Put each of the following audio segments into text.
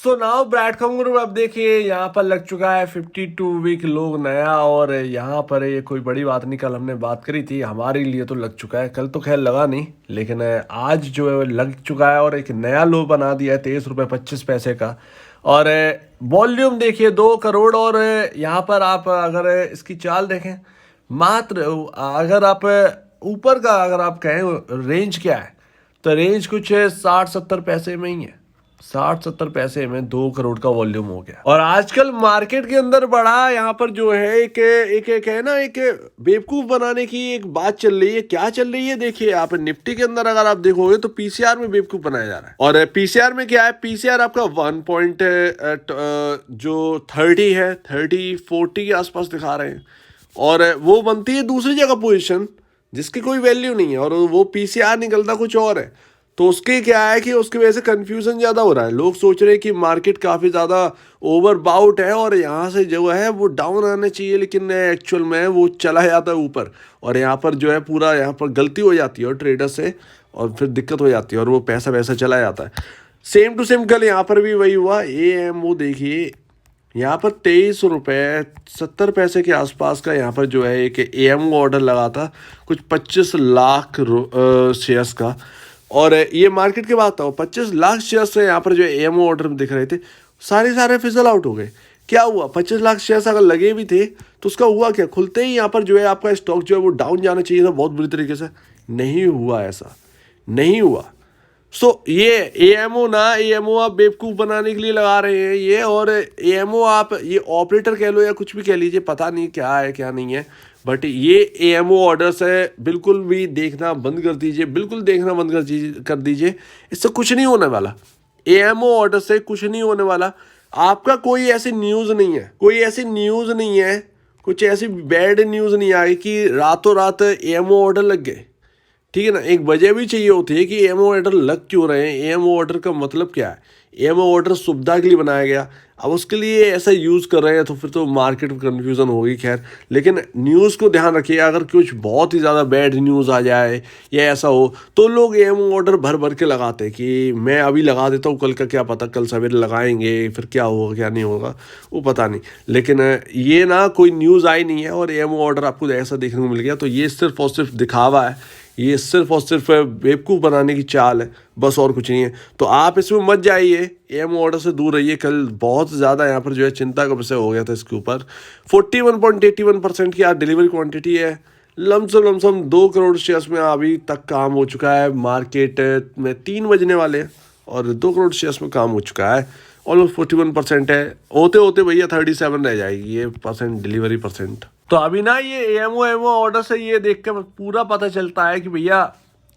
So now ब्रैडकॉम group अब देखिए यहाँ पर लग चुका है 52 वीक लोग नया। और यहाँ पर ये कोई बड़ी बात नहीं, कल हमने बात करी थी, हमारे लिए तो लग चुका है। कल तो खैर लगा नहीं, लेकिन आज जो है वो लग चुका है और एक नया लो बना दिया है 23 रुपये 25 पैसे का। और वॉल्यूम देखिए 2 करोड़। और यहाँ पर आप अगर इसकी चाल देखें, मात्र अगर आप ऊपर का अगर आप कहें रेंज क्या है, तो रेंज कुछ 60-70 पैसे में ही है। 60-70 पैसे में 2 करोड़ का वॉल्यूम हो गया। और आजकल मार्केट के अंदर बड़ा यहाँ पर जो है एक है ना, एक बेवकूफ बनाने की एक बात चल रही है। क्या चल रही है देखिए, आप निफ्टी के अंदर अगर आप देखोगे तो पीसीआर में बेवकूफ बनाया जा रहा है। और पीसीआर में क्या है, पीसीआर आपका 1 पॉइंट जो 30 है, 30-40 के आसपास दिखा रहे हैं। और वो बनती है दूसरी जगह पोजीशन जिसकी कोई वैल्यू नहीं है, और वो पीसीआर निकलता कुछ और है। तो उसके क्या है कि उसकी वजह से कंफ्यूजन ज़्यादा हो रहा है। लोग सोच रहे हैं कि मार्केट काफ़ी ज़्यादा ओवर बाउट है और यहाँ से जो है वो डाउन आना चाहिए, लेकिन एक्चुअल में वो चला जाता है ऊपर। और यहाँ पर जो है पूरा यहाँ पर गलती हो जाती है और ट्रेडर से, और फिर दिक्कत हो जाती है और वो पैसा वैसा चला जाता है। सेम टू सेम कल यहाँ पर भी वही हुआ। AMO देखिए, यहाँ पर 23 रुपये 70 पैसे के आसपास का यहाँ पर जो है एक AMO ऑर्डर लगा था, कुछ 25 लाख शेयर्स का। और ये मार्केट की बात था, 25 लाख शेयर्स से यहाँ पर जो AMO ऑर्डर में दिख रहे थे, सारे फिजल आउट हो गए। क्या हुआ, 25 लाख शेयर्स अगर लगे भी थे तो उसका हुआ क्या, खुलते ही यहाँ पर जो है आपका स्टॉक जो है वो डाउन जाना चाहिए था बहुत बुरी तरीके से। नहीं हुआ, ऐसा नहीं हुआ। ये AMO आप बेवकूफ़ बनाने के लिए लगा रहे हैं ये। और AMO आप ये ऑपरेटर कह लो या कुछ भी कह लीजिए, पता नहीं क्या है क्या नहीं है, बट ये AMO ऑर्डर्स है, बिल्कुल भी देखना बंद कर दीजिए, बिल्कुल देखना बंद कर दीजिए। इससे कुछ नहीं होने वाला, AMO ऑर्डर से कुछ नहीं होने वाला। आपका कोई ऐसी न्यूज़ नहीं है, कोई ऐसी न्यूज़ नहीं है, कुछ ऐसी बैड न्यूज़ नहीं आई कि रातों रात AMO ऑर्डर लग गए। ठीक है ना, एक वजह भी चाहिए होती है कि AMO ऑर्डर लग क्यों रहे हैं, AMO ऑर्डर का मतलब क्या है। AMO ऑर्डर सुविधा के लिए बनाया गया, अब उसके लिए ऐसा यूज़ कर रहे हैं तो फिर तो मार्केट में कन्फ्यूज़न होगी। खैर, लेकिन न्यूज़ को ध्यान रखिए, अगर कुछ बहुत ही ज़्यादा बैड न्यूज़ आ जाए या ऐसा हो तो लोग AMO ऑर्डर भर भर के लगाते हैं कि मैं अभी लगा देता हूँ, कल का क्या पता, कल सवेरे लगाएंगे फिर क्या होगा क्या नहीं होगा वो पता नहीं। लेकिन ये ना कोई न्यूज़ आई नहीं है और AMO ऑर्डर आपको ऐसा देखने को मिल गया, तो ये सिर्फ और सिर्फ दिखावा है, ये सिर्फ और सिर्फ बेवकूफ़ बनाने की चाल है, बस और कुछ नहीं है। तो आप इसमें मत जाइए, AMO ऑर्डर से दूर रहिए। कल बहुत ज़्यादा यहाँ पर जो है चिंता का विषय हो गया था इसके ऊपर। 41.81% की आज डिलीवरी क्वांटिटी है। लमसम 2 करोड़ शेयर्स में अभी तक काम हो चुका है। मार्केट में 3 बजने वाले हैं और 2 करोड़ शेयर्स में काम हो चुका है। ऑलमोस्ट 41% है, होते होते भैया 37 रह जाएगी ये परसेंट, डिलीवरी परसेंट। तो अभी ना ये AMO ऑर्डर से ये देख के पूरा पता चलता है कि भैया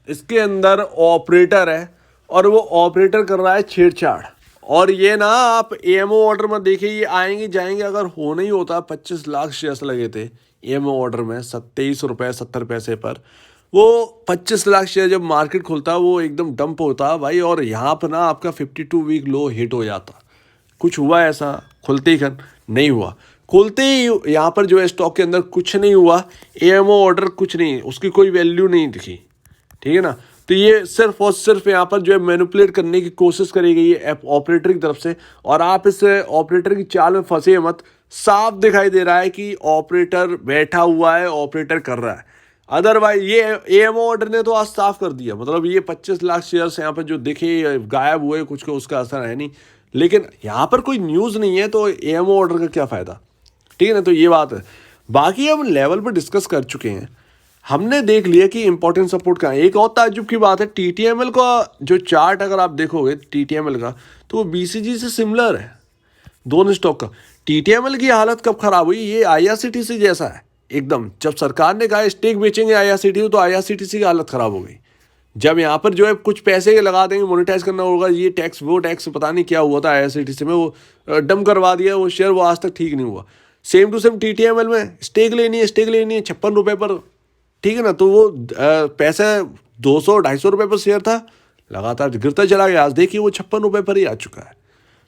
इसके अंदर ऑपरेटर है और वो ऑपरेटर कर रहा है छेड़छाड़। और ये ना आप AMO ऑर्डर में देखिए, ये आएंगे जाएंगे, अगर हो नहीं होता 25 लाख शेयर्स लगे थे AMO ऑर्डर में 23 रुपये 70 पैसे पर, वो 25 लाख शेयर जब मार्केट खुलता वो एकदम डंप होता भाई। और यहाँ पर ना आपका 52 वीक लो हिट हो जाता। कुछ हुआ ऐसा, खुलते ही खन नहीं हुआ, खुलते ही यहाँ पर जो है स्टॉक के अंदर कुछ नहीं हुआ। AMO ऑर्डर कुछ नहीं, उसकी कोई वैल्यू नहीं दिखी। ठीक है ना, तो ये सिर्फ और सिर्फ यहाँ पर जो है मैनिपुलेट करने की कोशिश करी गई है ऑपरेटर की तरफ से। और आप इस ऑपरेटर की चाल में फंसे मत, साफ दिखाई दे रहा है कि ऑपरेटर बैठा हुआ है, ऑपरेटर कर रहा है। अदरवाइज ये AMO ऑर्डर ने तो आज साफ कर दिया, मतलब ये 25 लाख शेयर्स यहाँ पर जो दिखे गायब हुए, कुछ का उसका असर है नहीं। लेकिन यहाँ पर कोई न्यूज़ नहीं है तो AMO ऑर्डर का क्या फ़ायदा। ठीक है ना, तो ये बात है। बाकी हम लेवल पर डिस्कस कर चुके हैं, हमने देख लिया कि इंपॉर्टेंट सपोर्ट कहाँ है। एक और ताज्जुब की बात है, TTML का जो चार्ट अगर आप देखोगे TTML का, तो वो BCG से सिमिलर है दोनों स्टॉक का। TTML की हालत कब खराब हुई, ये IRCTC जैसा है एकदम। जब सरकार ने कहा स्टेक बेचेंगे IRCTC, तो IRCTC की हालत खराब हो गई। जब यहाँ पर जो है कुछ पैसे लगा देंगे, मोनेटाइज करना होगा, ये टैक्स वो टैक्स, पता नहीं क्या हुआ था IRCTC में, वो डम करवा दिया वो शेयर, वो आज तक ठीक नहीं हुआ। सेम टू सेम TTML में स्टेक लेनी है 56 रुपये पर। ठीक है ना, तो वो पैसा 200-250 रुपये पर शेयर था, लगातार गिरता चला गया, आज देखिए वो 56 रुपये पर ही आ चुका है।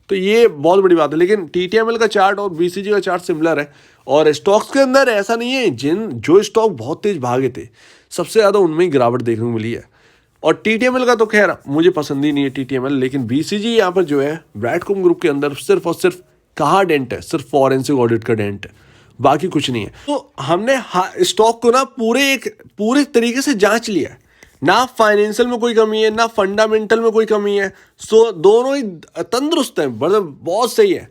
तो ये बहुत बड़ी बात है। लेकिन TTML का चार्ट और BCG का चार्ट सिमिलर है। और स्टॉक्स के अंदर ऐसा नहीं है, जो स्टॉक बहुत तेज भागे थे सबसे ज़्यादा उनमें ही गिरावट देखने को मिली है। और TTML का तो खैर मुझे पसंद ही नहीं है TTML, लेकिन BCG यहाँ पर जो है ब्रैडकॉम ग्रुप के अंदर सिर्फ और सिर्फ कहाँ डेंट है, सिर्फ फॉरेंसिक ऑडिट का डेंट है, बाकी कुछ नहीं है। तो हमने स्टॉक को ना पूरे तरीके से जांच लिया है, ना फाइनेंशियल में कोई कमी है, ना फंडामेंटल में कोई कमी है। सो दोनों ही तंदुरुस्त हैं, मतलब बहुत सही है,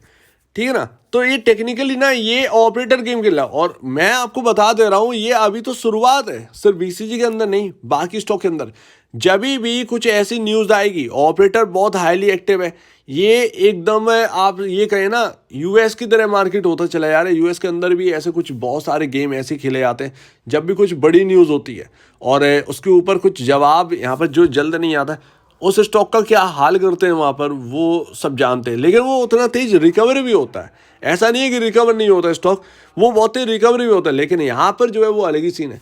ठीक है ना। तो ये टेक्निकली ना ये ऑपरेटर गेम के लिए, और मैं आपको बता दे रहा हूँ ये अभी तो शुरुआत है, सिर्फ BCG के अंदर नहीं, बाकी स्टॉक के अंदर जब भी कुछ ऐसी न्यूज़ आएगी, ऑपरेटर बहुत हाईली एक्टिव है, ये एकदम आप ये कहें ना US की तरह मार्केट होता चला जा रहा है। US के अंदर भी ऐसे कुछ बहुत सारे गेम ऐसे खेले जाते हैं जब भी कुछ बड़ी न्यूज़ होती है और उसके ऊपर कुछ जवाब यहाँ पर जो जल्द नहीं आता, उस स्टॉक का क्या हाल करते हैं वहाँ पर वो सब जानते हैं। लेकिन वो उतना तेज रिकवरी भी होता है, ऐसा नहीं है कि रिकवर नहीं होता स्टॉक, वो बहुत तेज रिकवरी भी होता है। लेकिन यहाँ पर जो है वो अलग ही सीन है,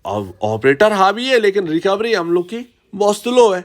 ऑपरेटर हावी है लेकिन रिकवरी हम लोग की बहुत स्लो है।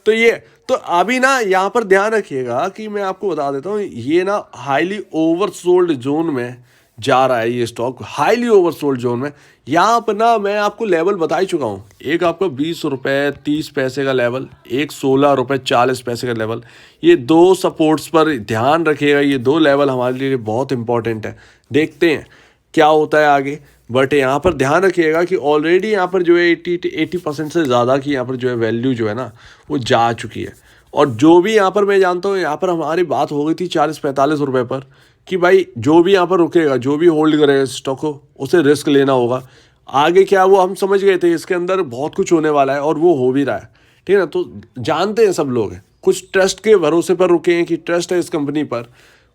तो ये तो अभी ना यहाँ पर ध्यान रखिएगा कि मैं आपको बता देता हूँ, ये ना हाईली ओवरसोल्ड जोन में जा रहा है ये स्टॉक, हाईली ओवरसोल्ड जोन में। यहाँ पर ना मैं आपको लेवल बता ही चुका हूँ, एक आपका 20 रुपये 30 पैसे का लेवल, एक 16 रुपये 40 पैसे का लेवल। ये दो सपोर्ट्स पर ध्यान रखिएगा, ये दो लेवल हमारे लिए बहुत इंपॉर्टेंट है। देखते हैं क्या होता है आगे, बट यहाँ पर ध्यान रखिएगा कि ऑलरेडी यहाँ पर जो है 80% से ज़्यादा की यहाँ पर जो है वैल्यू जो है ना वो जा चुकी है। और जो भी यहाँ पर मैं जानता हूँ, यहाँ पर हमारी बात हो गई थी 40-45 रुपये पर कि भाई जो भी यहाँ पर रुकेगा, जो भी होल्ड करेगा स्टॉक को, उसे रिस्क लेना होगा। आगे क्या वो हम समझ गए थे, इसके अंदर बहुत कुछ होने वाला है और वो हो भी रहा है, ठीक है ना। तो जानते हैं सब लोग हैं, कुछ ट्रस्ट के भरोसे पर रुके हैं कि ट्रस्ट है इस कंपनी पर,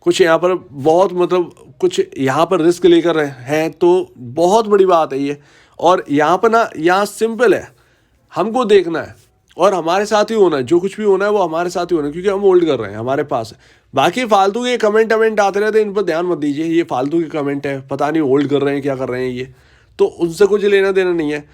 कुछ यहाँ पर बहुत मतलब कुछ यहाँ पर रिस्क लेकर हैं, तो बहुत बड़ी बात है ये। और यहाँ पर ना यहाँ सिंपल है, हमको देखना है और हमारे साथ ही होना है, जो कुछ भी होना है वो हमारे साथ ही होना है, क्योंकि हम होल्ड कर रहे हैं, हमारे पास है। बाकी फालतू के कमेंट आते रहते हैं, इन पर ध्यान मत दीजिए, ये फालतू के कमेंट है, पता नहीं होल्ड कर रहे हैं क्या कर रहे हैं, ये तो उनसे कुछ लेना देना नहीं है।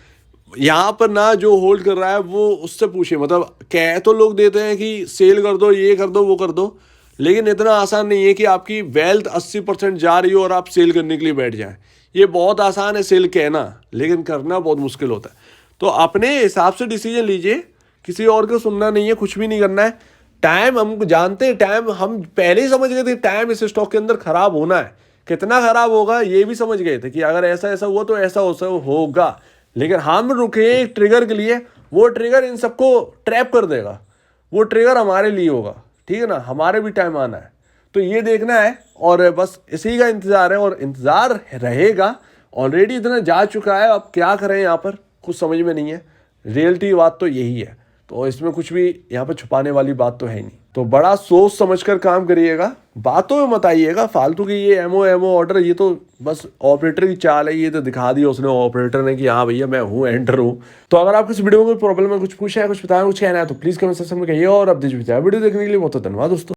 यहाँ पर ना जो होल्ड कर रहा है वो उससे पूछिए, मतलब कह तो लोग देते हैं कि सेल कर दो, ये कर दो, वो कर दो, लेकिन इतना आसान नहीं है कि आपकी वेल्थ 80% जा रही हो और आप सेल करने के लिए बैठ जाएं। ये बहुत आसान है सेल कहना, लेकिन करना बहुत मुश्किल होता है। तो अपने हिसाब से डिसीजन लीजिए, किसी और को सुनना नहीं है, कुछ भी नहीं करना है। टाइम हम जानते हैं, टाइम हम पहले ही समझ गए थे, टाइम इस स्टॉक के अंदर खराब होना है। कितना खराब होगा ये भी समझ गए थे कि अगर ऐसा ऐसा हुआ तो ऐसा होगा, लेकिन हम रुके एक ट्रिगर के लिए, वो ट्रिगर इन सबको ट्रैप कर देगा, वो ट्रिगर हमारे लिए होगा, ठीक है ना। हमारे भी टाइम आना है, तो ये देखना है और बस इसी का इंतज़ार है, और इंतज़ार रहेगा। ऑलरेडी इतना जा चुका है, अब क्या करें यहाँ पर कुछ समझ में नहीं है। रियलिटी बात तो यही है, तो इसमें कुछ भी यहाँ पर छुपाने वाली बात तो है नहीं। तो बड़ा सोच समझकर काम करिएगा, बातों में मत आइएगा फालतू की। ये एमओ ऑर्डर, ये तो बस ऑपरेटर की चाल है, ये तो दिखा दिया उसने ऑपरेटर ने कि हाँ भैया मैं हूँ, एंटर हूँ। तो अगर आपको इस वीडियो में कोई प्रॉब्लम है, कुछ पूछा है, कुछ बताया, कुछ कहना है, तो प्लीज़ कमेंट सेक्शन में कहिए। और अब वीडियो देखने के लिए बहुत धन्यवाद दोस्तों।